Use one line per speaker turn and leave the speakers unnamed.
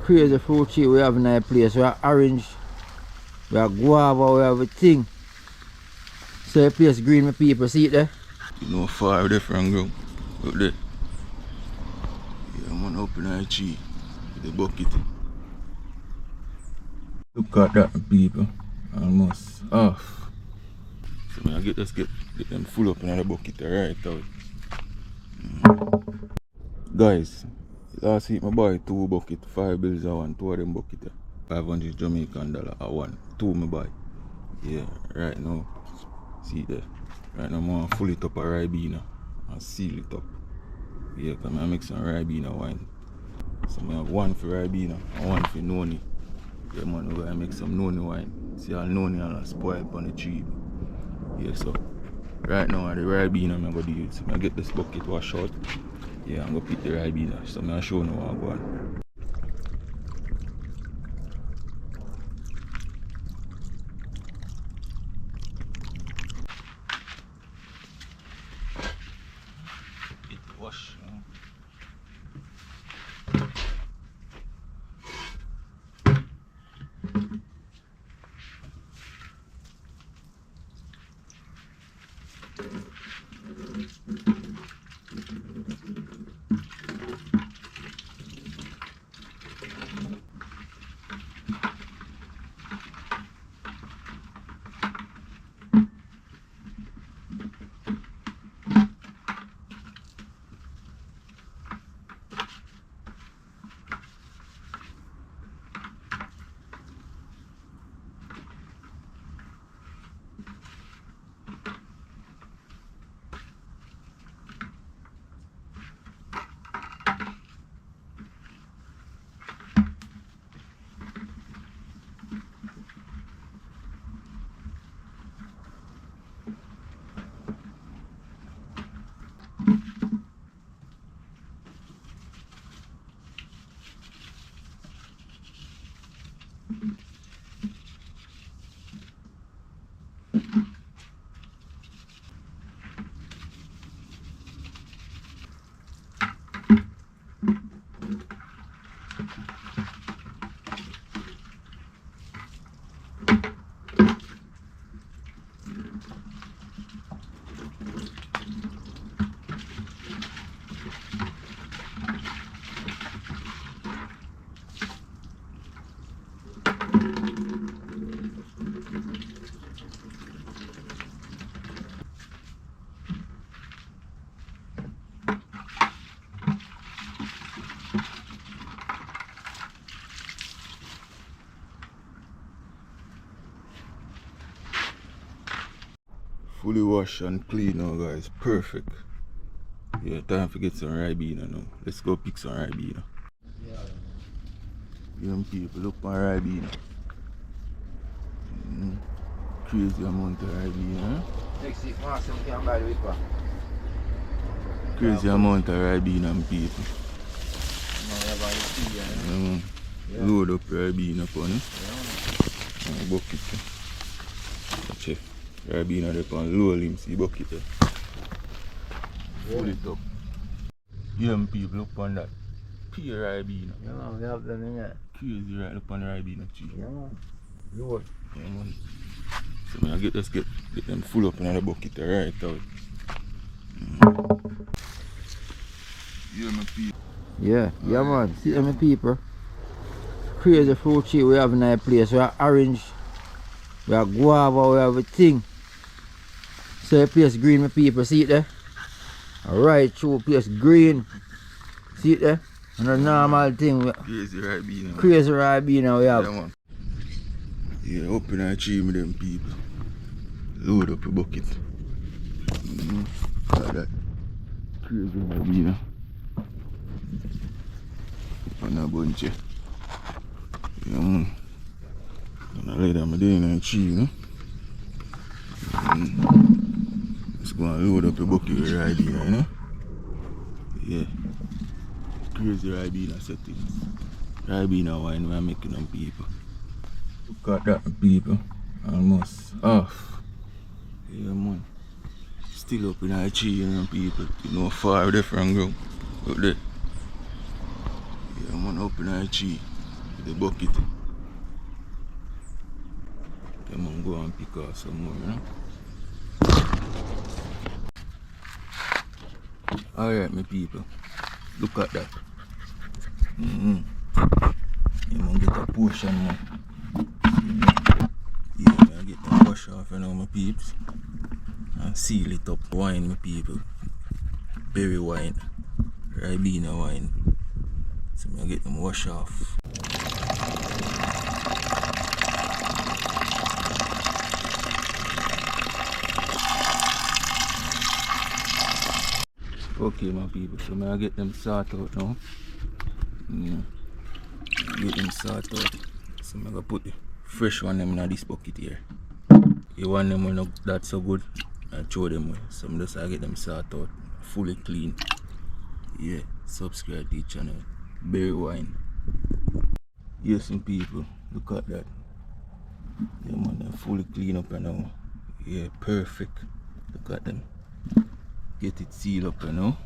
Crazy fruit tree we have in our place. We have orange, we have guava, we have a thing. So the place green, my people, see it there?
You know, far different ground. Look there. Yeah, man, open our tree with the bucket. Look at that, my people. Almost half. So I get them full up in the bucket right out. Guys, last week my buy 2 buckets, 5 bills a one, 2 of them buckets. 500 Jamaican dollar a one. 2 me buy. Yeah, right now. See there. Right now I'm gonna full it up a Ribeena and seal it up. Yeah, because I make some Ribeena wine. So I have 1 for Ribeena and 1 for Noni. Yeah man, we're gonna make some Noni wine. See all Noni and spoil on the tree. Yeah, so right now the Ribeena I'm gonna do it. So I get this bucket washed out. Yeah, I'm gonna pick the Ribeena. So I'm gonna show you what I'm going. Wash. Fully washed and clean now guys, perfect. Yeah, time to get some Ribeena now. Let's go pick some Ribeena. Young people, look on Ribeena. Crazy amount of Ribeena.
Next week, Marcel can buy the whipper.
Crazy amount of Ribeena people. Load up Ribeena upon it. And bucket. Check. Ribeena there on low limb, see bucket there. Pull it up. Young people, look on that. Pure Ribeena.
Yeah man, we have them in there.
Crazy right up on the Ribeena tree.
Yeah man. Load.
Yeah man. So I get them full up in the bucket right out. Yeah my people.
Yeah man. See them people. Crazy fruit tree we have in our place. We have orange, we have guava, we have a thing. So the place green, my people, see it there? Alright, through place green. See it there? And a normal thing.
Crazy Ribeena.
Crazy Ribeena we have.
Yeah man. Yeah, open our tree with them people. Load up a bucket. Like that. Crazy Ribeena. On a bunch of. Yeah man. And I lay down my day in the tree, you know. Let's go and load up a bucket with Ribeena, you know. Yeah. Crazy Ribeena settings. Ribeena wine we're making them people. Look at that people. Almost half. Yeah man. Still up in our tree, you know people. You know far different ground. Look there. Yeah man, up in our tree. the bucket. Come on, go and pick out some more, you know. Alright, my people. Look at that. You man get a portion more. Yeah, I get the wash off, you know, my peeps. And seal it up. Wine, my people. Berry wine. Ribeena wine. So I get them wash off. Okay, my people, so I get them sort out now. Get them sort out. So I'm gonna put the fresh one them in this bucket here. You want them when not that so good, I throw them away. So I'm just get them sort out, fully clean. Yeah, subscribe to the channel. Berry wine. Yes, some people, look at that. Yeah, man, they're fully clean up now. Yeah, perfect. Look at them. Get it sealed up, you know.